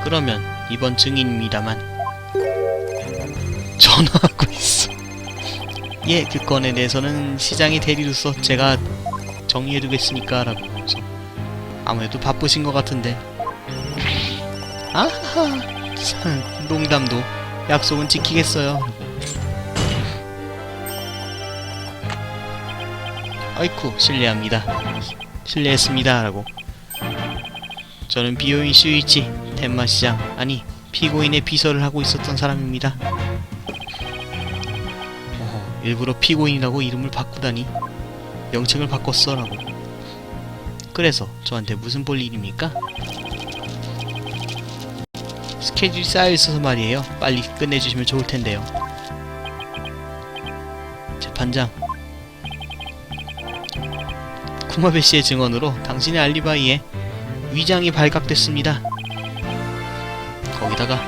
그러면 이번 증인입니다만 전화하고 있어. 예, 그 건에 대해서는 시장의 대리로서 제가 정리해두겠으니까 라고 하면서 아무래도 바쁘신 것 같은데 아하 참, 농담도 약속은 지키겠어요. 아이쿠 실례합니다. 실례했습니다 라고. 저는 비요인 슈이치 텐마시장 아니 피고인의 비서를 하고 있었던 사람입니다. 일부러 피고인이라고 이름을 바꾸다니 명칭을 바꿨어 라고. 그래서 저한테 무슨 볼 일입니까? 스케줄이 쌓여있어서 말이에요. 빨리 끝내주시면 좋을텐데요. 재판장, 쿠마베씨의 증언으로 당신의 알리바이에 위장이 발각됐습니다. 거기다가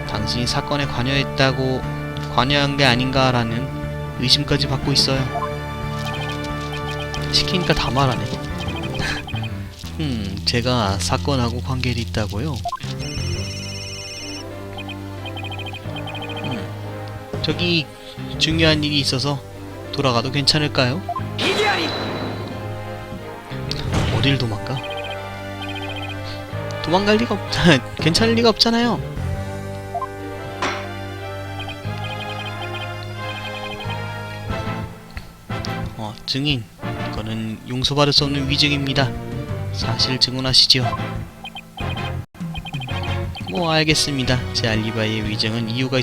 당신이 사건에 관여한 게 아닌가라는 의심까지 받고 있어요. 시키니까 다 말하네. 제가 사건하고 관계를 있다고요? 저기 중요한 일이 있어서 돌아가도 괜찮을까요? 어딜 도망가? 도망갈 리가 괜찮을 리가 없잖아요. 증인, 이거는 용서받을 수 없는 위증입니다. 사실 증언하시죠. 뭐 알겠습니다. 제 알리바이의 위증은 이유가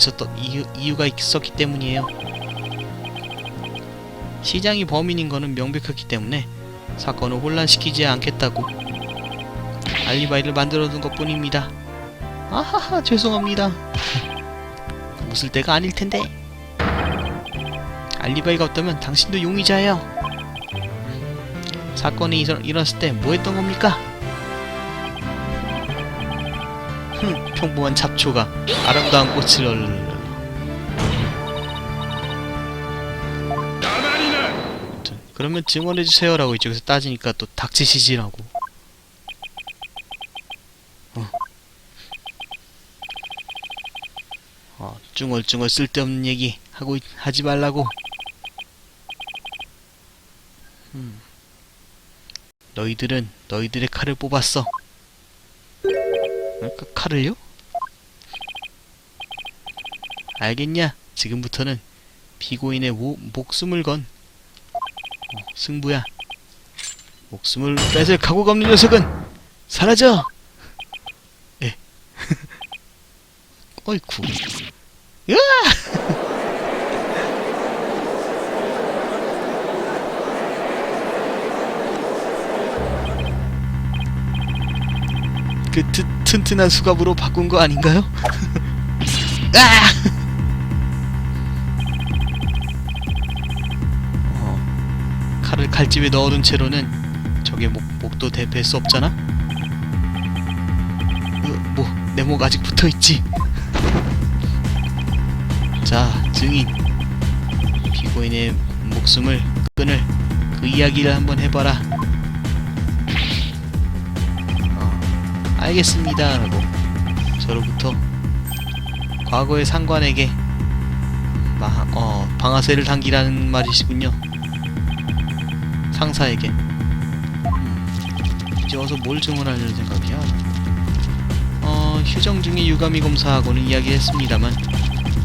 있었기 때문이에요. 시장이 범인인 거는 명백했기 때문에 사건을 혼란시키지 않겠다고 알리바이를 만들어둔 것뿐입니다. 아하하 죄송합니다. 웃을 때가 아닐텐데. 알리바이가 없다면 당신도 용의자예요. 사건이 일어났을 때 뭐 했던 겁니까? 평범한 잡초가 아름다운 꽃을 그러면 증언해주세요 라고 이쪽에서 따지니까 또 닥치시지라고. 쭝얼쭝얼 쓸데없는 얘기 하지 말라고. 너희들은 너희들의 칼을 뽑았어. 칼을요? 알겠냐? 지금부터는 피고인의 목숨을 건 승부야. 목숨을 뺏을 각오가 없는 녀석은 사라져! 예. 어이쿠. 으아! 그 튼튼한 수갑으로 바꾼 거 아닌가요? 아! 칼을 칼집에 넣어둔 채로는 적의 목도 대피할 수 없잖아? 내 목 아직 붙어있지? 자, 증인. 피고인의 목숨을 끊을 그 이야기를 한번 해봐라. 알겠습니다 라고 저로부터 과거의 상관에게 방아쇠를 당기라는 말이시군요. 상사에게. 이제 와서 뭘 증언하려는 생각이야? 휴정 중에 유감이 검사하고는 이야기했습니다만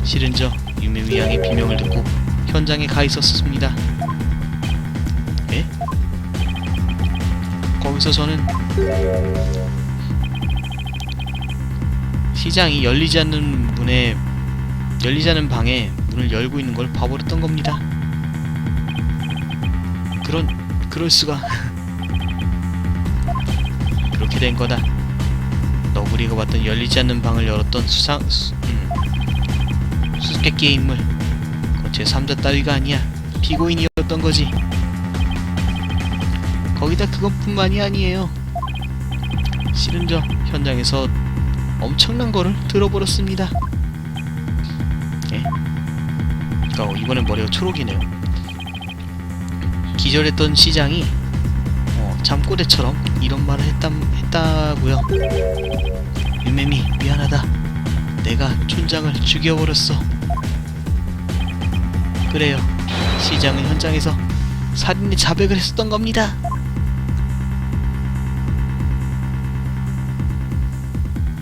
실은 저 유메미 양의 비명을 듣고 현장에 가 있었습니다. 예? 거기서 저는 시장이 열리지 않는 방에 문을 열고 있는 걸 봐버렸던 겁니다. 그럴 수가. 그렇게 된 거다. 너구리가 봤던 열리지 않는 방을 열었던 수수께끼의 인물. 그건 제 3자 따위가 아니야. 피고인이었던 거지. 거기다 그것뿐만이 아니에요. 실은 저 현장에서 엄청난 거를 들어버렸습니다. 예? 이번엔 머리가 초록이네요. 기절했던 시장이 잠꼬대처럼 이런 말을 했다고요. 유매미, 미안하다. 내가 촌장을 죽여버렸어. 그래요. 시장은 현장에서 살인의 자백을 했었던 겁니다.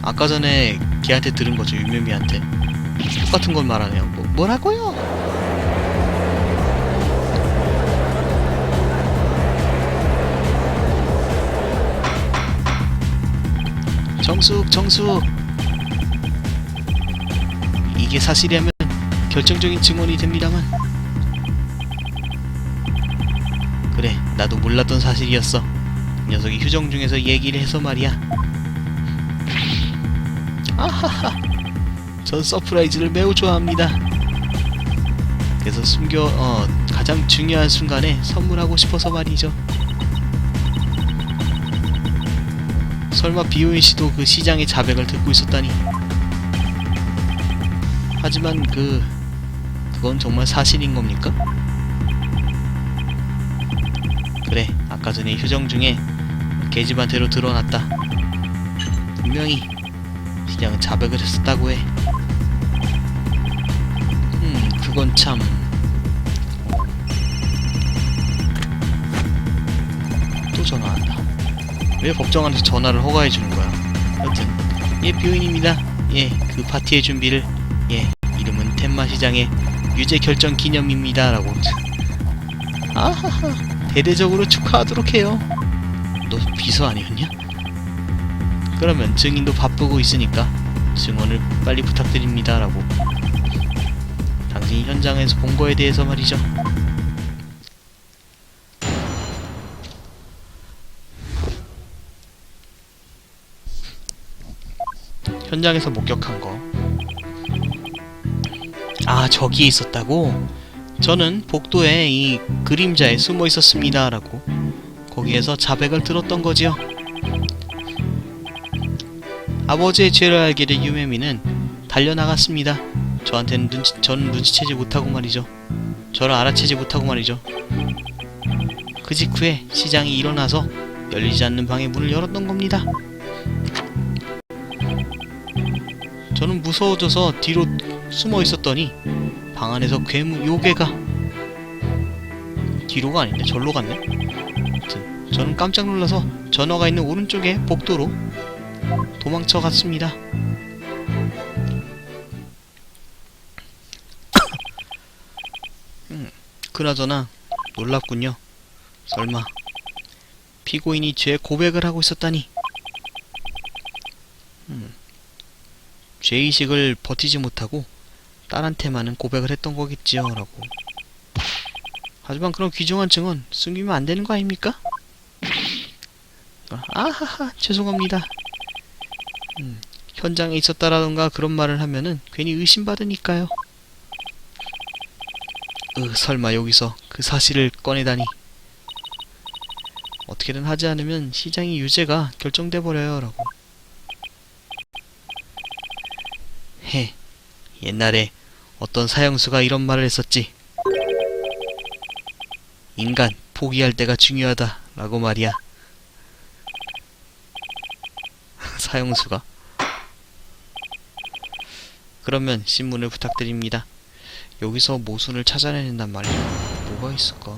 아까 전에 걔한테 들은 거죠, 유매미한테. 똑같은 걸 말하네요. 뭐라고요? 정숙. 이게 사실이라면 결정적인 증언이 됩니다만. 그래, 나도 몰랐던 사실이었어. 녀석이 휴정 중에서 얘기를 해서 말이야. 아하하. 전 서프라이즈를 매우 좋아합니다. 그래서 가장 중요한 순간에 선물하고 싶어서 말이죠. 설마 비오인 씨도 그 시장의 자백을 듣고 있었다니. 하지만 그건 정말 사실인 겁니까? 그래, 아까 전에 휴정 중에 계집한테로 드러났다. 분명히 시장은 자백을 했었다고 해. 그건 참... 또 전화한다. 왜 법정한테 전화를 허가해주는 거야? 여튼 예, 비오인입니다. 예, 그 파티의 준비를, 예, 이름은 텐마 시장의 유죄 결정 기념입니다 라고. 아하하, 대대적으로 축하하도록 해요. 너 비서 아니었냐? 그러면 증인도 바쁘고 있으니까 증언을 빨리 부탁드립니다 라고. 당신이 현장에서 본 거에 대해서 말이죠. 현장에서 목격한 거. 아, 저기에 있었다고? 저는 복도에 이 그림자에 숨어 있었습니다 라고. 거기에서 자백을 들었던 거지요. 아버지의 죄를 알게 된 유매미는 달려나갔습니다. 저는 눈치채지 못하고 말이죠. 저를 알아채지 못하고 말이죠. 그 직후에 시장이 일어나서 열리지 않는 방의 문을 열었던 겁니다. 저는 무서워져서 뒤로 숨어 있었더니 방 안에서 요괴가 뒤로가 아닌데 절로 갔네. 아무튼 저는 깜짝 놀라서 전화가 있는 오른쪽에 복도로 도망쳐 갔습니다. 그나저나 놀랍군요. 설마 피고인이 죄 고백을 하고 있었다니. 죄의식을 버티지 못하고 딸한테만은 고백을 했던 거겠지요 라고. 하지만 그런 귀중한 증언 숨기면 안 되는 거 아닙니까? 아하하, 죄송합니다. 현장에 있었다라던가 그런 말을 하면은 괜히 의심받으니까요. 설마 여기서 그 사실을 꺼내다니. 어떻게든 하지 않으면 시장의 유죄가 결정돼버려요 라고. 옛날에 어떤 사형수가 이런 말을 했었지. 인간, 포기할 때가 중요하다 라고 말이야. 사형수가. 그러면 신문을 부탁드립니다. 여기서 모순을 찾아내는단 말이야. 뭐가 있을까?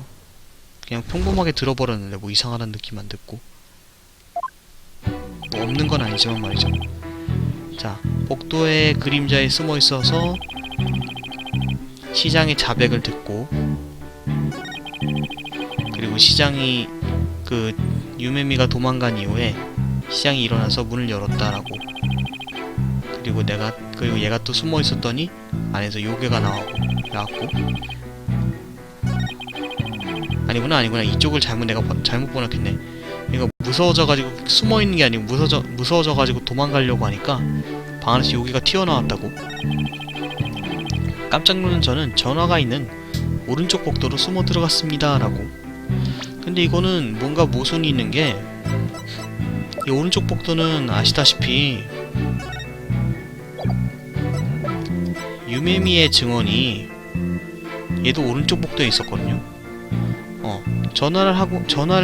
그냥 평범하게 들어버렸는데 뭐 이상하다는 느낌 안 듣고. 뭐 없는 건 아니지만 말이죠. 자, 복도의 그림자에 숨어 있어서 시장의 자백을 듣고, 그리고 시장이 유매미가 도망간 이후에 시장이 일어나서 문을 열었다라고. 그리고 얘가 또 숨어 있었더니 안에서 요괴가 나왔고. 아니구나. 이쪽을 내가 잘못 번역했네. 얘가 무서워져가지고 숨어 있는 게 아니고 무서워져가지고 도망가려고 하니까 방 안에서 요괴가 튀어나왔다고. 깜짝 놀란 저는 전화가 있는 오른쪽 복도로 숨어 들어갔습니다 라고. 근데 이거는 뭔가 모순이 있는 게, 이 오른쪽 복도는 아시다시피 유매미의 증언이 얘도 오른쪽 복도에 있었거든요. 전화를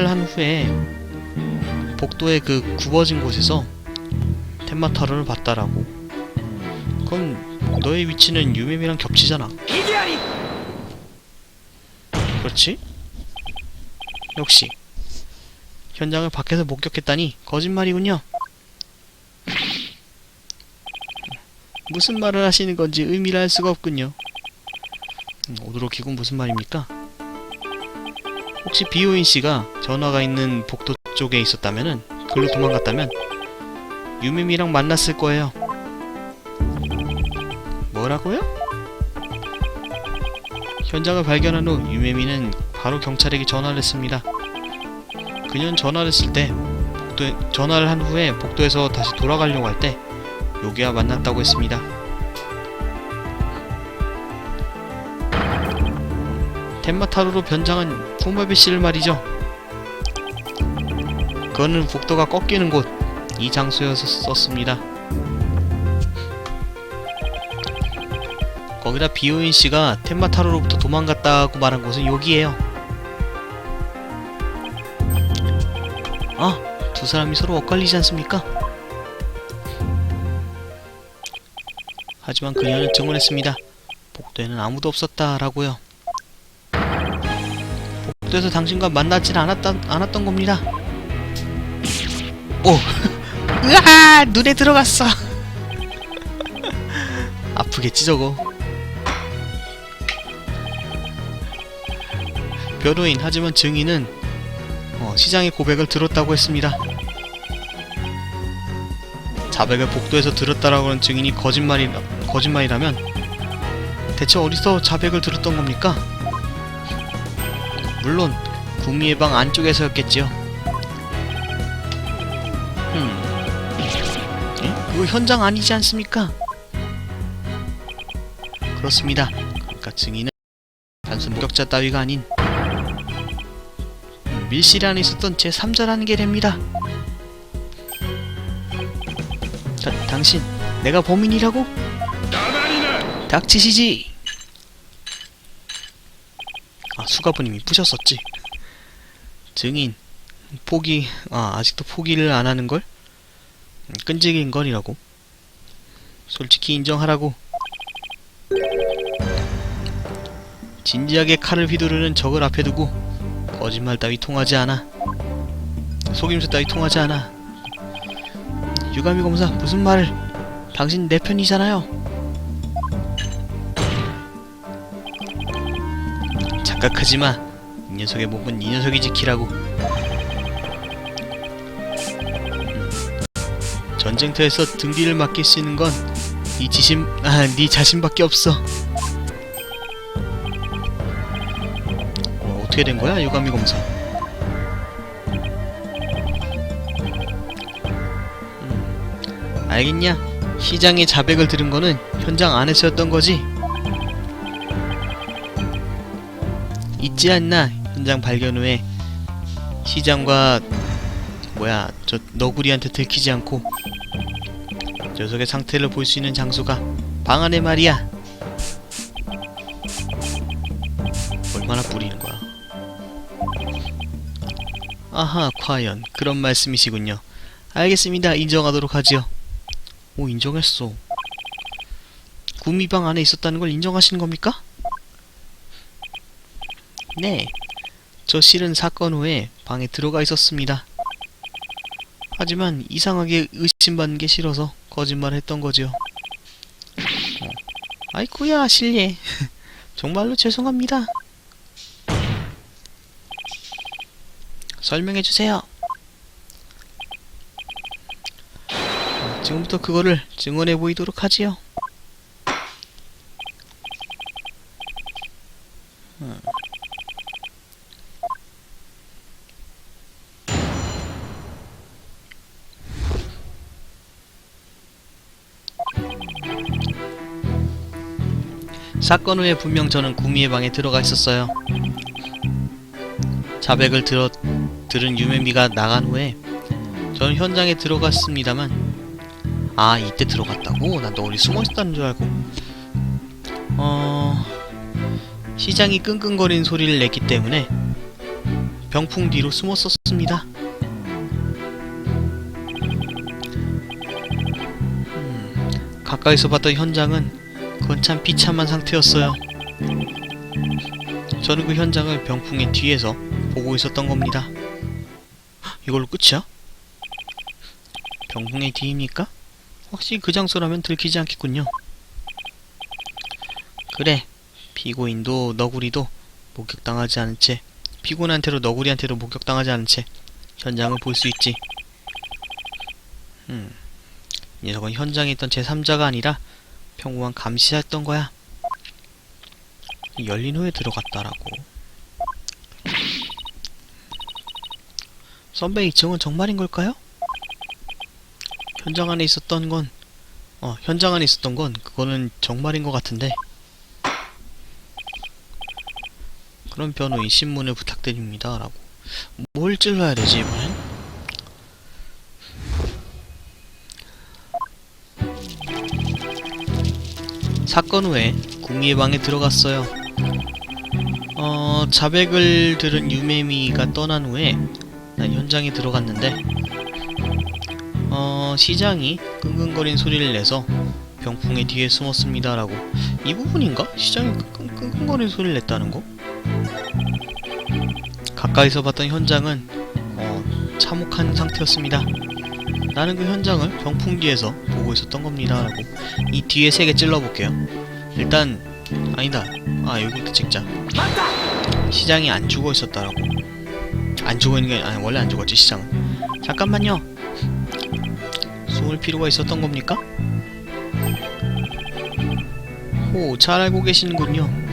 한 후에 복도의 그 굽어진 곳에서 텐마타로를 봤다라고. 그럼 너의 위치는 유메미랑 겹치잖아. 그렇지? 역시 현장을 밖에서 목격했다니 거짓말이군요. 무슨 말을 하시는 건지 의미를 알 수가 없군요. 오도로키군 무슨 말입니까? 혹시 비오인 씨가 전화가 있는 복도 쪽에 있었다면은, 글로 도망갔다면 유메미랑 만났을 거예요. 뭐라고요? 현장을 발견한 후 유메미는 바로 경찰에게 전화를 했습니다. 그녀는 전화를 했을 때 전화를 한 후에 복도에서 다시 돌아가려고 할 때 요기와 만났다고 했습니다. 텐마타로로 변장한 푸마베 씨를 말이죠. 그거는 복도가 꺾이는 곳, 이 장소였었습니다. 거기다 비오인 씨가 텐마타로로부터 도망갔다고 말한 곳은 여기에요. 아, 두 사람이 서로 엇갈리지 않습니까? 하지만 그녀는 증언했습니다. 복도에는 아무도 없었다라고요. 복도에서 당신과 만나진 않았던 겁니다. 오! 으아! 눈에 들어갔어! 아프겠지 저거. 변호인, 하지만 증인은 시장의 고백을 들었다고 했습니다. 자백을 복도에서 들었다라고 하는 증인이 거짓말이라면 대체 어디서 자백을 들었던 겁니까? 물론 구미의 방 안쪽에서였겠지요. 그거 현장 아니지 않습니까? 그렇습니다. 그러니까 증인은 단순 목격자 따위가 아닌 밀실 안에 있었던 제3자라는 게 됩니다. 당신, 내가 범인이라고? 닥치시지! 수갑은 이미 부셨었지. 증인, 아직도 포기를 안 하는걸? 끈질긴 걸이라고. 솔직히 인정하라고. 진지하게 칼을 휘두르는 적을 앞에 두고 거짓말 따위 통하지 않아. 속임수 따위 통하지 않아. 유가미 검사, 무슨 말을? 당신 내 편이잖아요. 착각하지마. 이 녀석의 몸은 이 녀석이 지키라고. 전쟁터에서 등 뒤를 맡길 수 있는 건 네 자신밖에 없어. 어떻게 된 거야, 유가미 검사? 알겠냐? 시장의 자백을 들은 거는 현장 안에서였던 거지? 있지 않나? 현장 발견 후에 시장과 저 너구리한테 들키지 않고 녀석의 상태를 볼 수 있는 장소가 방 안에 말이야. 얼마나 뿌리는 거야. 아하, 과연 그런 말씀이시군요. 알겠습니다. 인정하도록 하지요. 오, 인정했어. 구미방 안에 있었다는 걸 인정하시는 겁니까? 네. 저 실은 사건 후에 방에 들어가 있었습니다. 하지만 이상하게 의심받는 게 싫어서 거짓말을 했던 거지요. 아이쿠야, 실례. 정말로 죄송합니다. 설명해주세요. 지금부터 그거를 증언해 보이도록 하지요. 사건 후에 분명 저는 구미의 방에 들어가 있었어요. 자백을 들은 유메미가 나간 후에 저는 현장에 들어갔습니다만, 이때 들어갔다고? 난 너 어디 숨어있다는 줄 알고. 시장이 끙끙거리는 소리를 냈기 때문에 병풍 뒤로 숨었었습니다. 가까이서 봤던 현장은 그건 참 비참한 상태였어요. 저는 그 현장을 병풍의 뒤에서 보고 있었던 겁니다. 이걸로 끝이야? 병풍의 뒤입니까? 확실히 그 장소라면 들키지 않겠군요. 그래, 피고인도 너구리도 목격당하지 않은 채, 피고인한테로 너구리한테도 목격당하지 않은 채 현장을 볼 수 있지. 이 녀석은 현장에 있던 제3자가 아니라 평범한 감시자였던 거야. 열린 후에 들어갔다라고. 선배, 이 증언 정말인 걸까요? 현장 안에 있었던 건 그거는 정말인 것 같은데. 그럼 변호인 신문을 부탁드립니다 라고. 뭘 찔러야 되지 이번엔? 사건 후에 구미의 방에 들어갔어요. 자백을 들은 유매미가 떠난 후에 난 현장에 들어갔는데 시장이 끙끙거린 소리를 내서 병풍의 뒤에 숨었습니다 라고. 이 부분인가? 시장이 끙끙거린 소리를 냈다는 거? 가까이서 봤던 현장은 참혹한 상태였습니다. 나는 그 현장을 병풍 뒤에서 보고 있었던 겁니다 라고. 이 뒤에 3개 찔러볼게요. 일단 아니다. 여기부터 찍자. 시장이 안 죽어 있었다라고. 안 죽어 있는 게 아니, 원래 안 죽었지 시장은. 잠깐만요. 숨을 필요가 있었던 겁니까? 오, 잘 알고 계시는군요.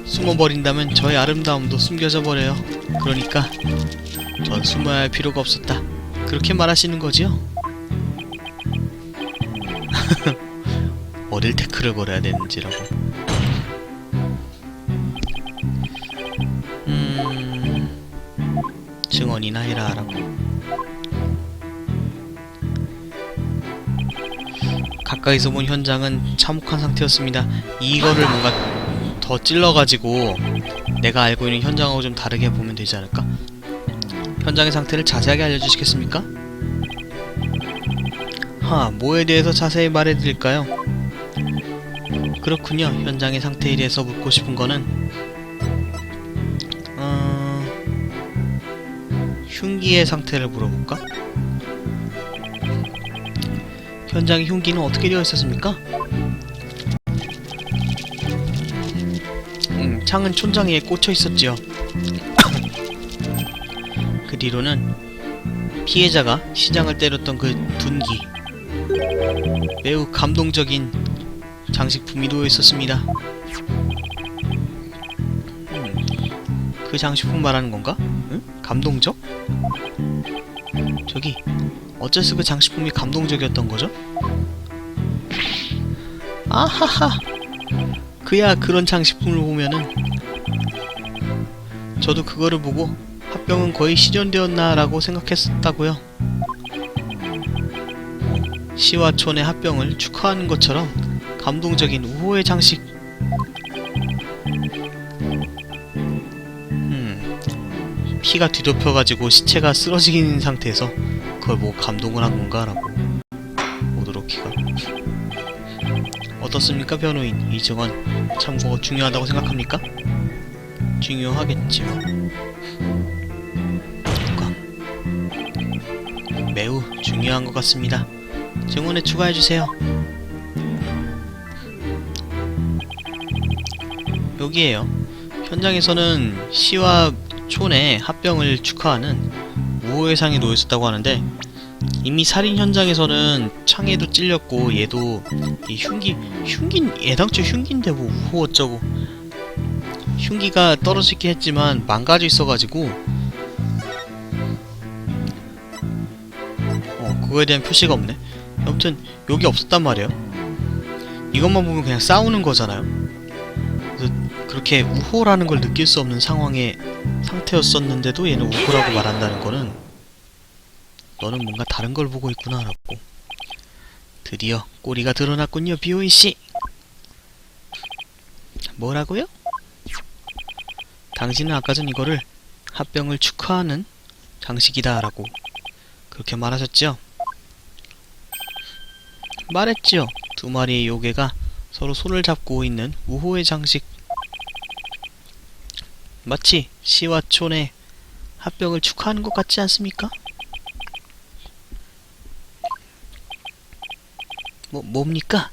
숨어버린다면 저의 아름다움도 숨겨져 버려요. 그러니까 전 숨어야 할 필요가 없었다. 그렇게 말하시는 거지요? 어딜 태클을 걸어야 되는지라고. 증언이나 해라 라고. 가까이서 본 현장은 참혹한 상태였습니다. 이거를 뭔가 더 찔러가지고 내가 알고 있는 현장하고 좀 다르게 보면 되지 않을까? 현장의 상태를 자세하게 알려주시겠습니까? 뭐에 대해서 자세히 말해드릴까요? 그렇군요. 현장의 상태에 대해서 묻고 싶은 거는 흉기의 상태를 물어볼까? 현장의 흉기는 어떻게 되어 있었습니까? 창은 촌장이에 꽂혀 있었지요. 그 뒤로는 피해자가 시장을 때렸던 그 둔기, 매우 감동적인 장식품이 놓여 있었습니다. 그 장식품 말하는 건가? 응? 감동적? 저기 어째서 그 장식품이 감동적이었던 거죠? 아하하! 그야 그런 장식품을 보면은 저도 그거를 보고 합병은 거의 실현되었나 라고 생각했었다고요. 시와 촌의 합병을 축하하는 것처럼 감동적인 우호의 장식. 피가 뒤덮여가지고 시체가 쓰러진 상태에서 그걸 뭐 감동을 한 건가 라고. 오도로키가. 어떻습니까 변호인? 이 증언 참고가 중요하다고 생각합니까? 중요하겠지요. 매우 중요한 것 같습니다. 증언에 추가해주세요. 여기에요. 현장에서는 시와 촌의 합병을 축하하는 우호의 상이 놓여있었다고 하는데, 이미 살인 현장에서는 창에도 찔렸고 얘도 이 흉긴 애당초 흉기인데 뭐 우호 어쩌고. 흉기가 떨어지긴 했지만 망가져 있어가지고 그거에 대한 표시가 없네. 아무튼 여기 없었단 말이에요. 이것만 보면 그냥 싸우는 거잖아요. 그래서 그렇게 우호라는 걸 느낄 수 없는 상황의 상태였었는데도 얘는 우호라고 말한다는 거는 너는 뭔가 다른 걸 보고 있구나 라고. 드디어 꼬리가 드러났군요 비오이씨. 뭐라고요? 당신은 아까 전 이거를 합병을 축하하는 장식이다 라고. 그렇게 말하셨지요? 말했지요. 두 마리의 요괴가 서로 손을 잡고 있는 우호의 장식. 마치 시와 촌의 합병을 축하하는 것 같지 않습니까? 뭡니까?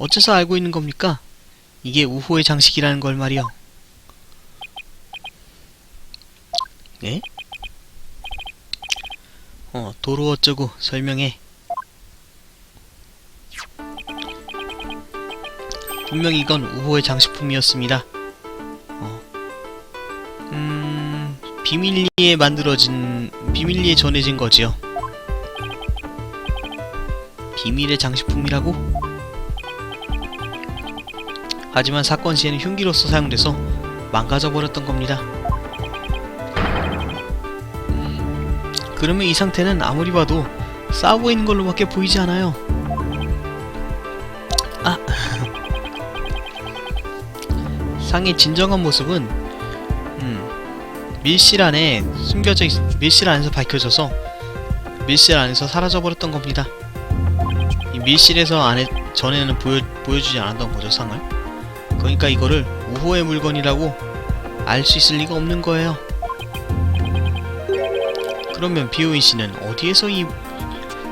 어째서 알고 있는 겁니까? 이게 우호의 장식이라는 걸 말이요. 네? 도로 어쩌고 설명해. 분명히 이건 우호의 장식품이었습니다. 비밀리에 전해진 거지요. 비밀의 장식품이라고? 하지만 사건 시에는 흉기로서 사용돼서 망가져버렸던 겁니다. 그러면 이 상태는 아무리 봐도 싸우고 있는 걸로밖에 보이지 않아요. 상의 진정한 모습은 밀실 안에서 밝혀져서 밀실 안에서 사라져버렸던 겁니다. 이 밀실에서 전에는 보여주지 않았던 거죠, 상을. 그러니까 이거를 우호의 물건이라고 알 수 있을 리가 없는 거예요. 그러면 비오인 씨는 어디에서 이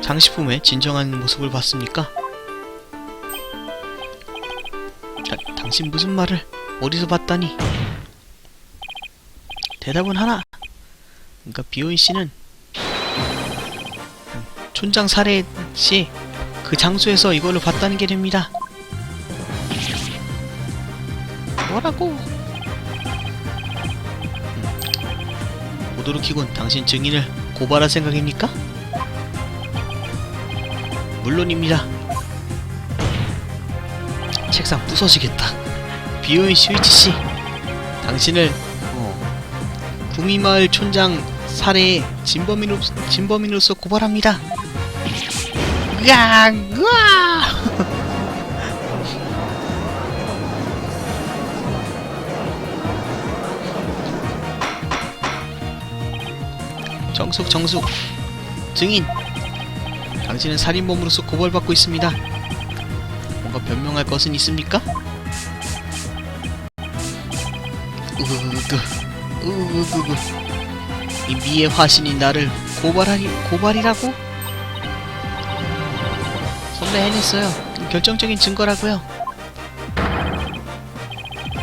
장식품의 진정한 모습을 봤습니까? 당신 무슨 말을 어디서 봤다니? 대답은 하나. 그러니까 비오인 씨는 촌장 살해 시 그 장소에서 이걸로 봤다는 게 됩니다. 뭐라고? 오도르키군, 당신 증인을 고발할 생각입니까? 물론입니다. 책상 부서지겠다. 비오인 슈이치씨, 당신을 구미마을 촌장 살해의 진범인으로서 고발합니다. 으아! 정숙 증인, 당신은 살인범으로서 고발받고 있습니다. 뭔가 변명할 것은 있습니까? 이 미의 화신이 나를 고발이라고? 선배 해냈어요. 결정적인 증거라고요.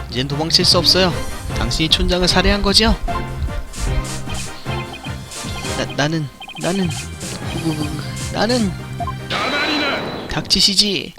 이젠 도망칠 수 없어요. 당신이 촌장을 살해한 거지요? 나는 닥치시지.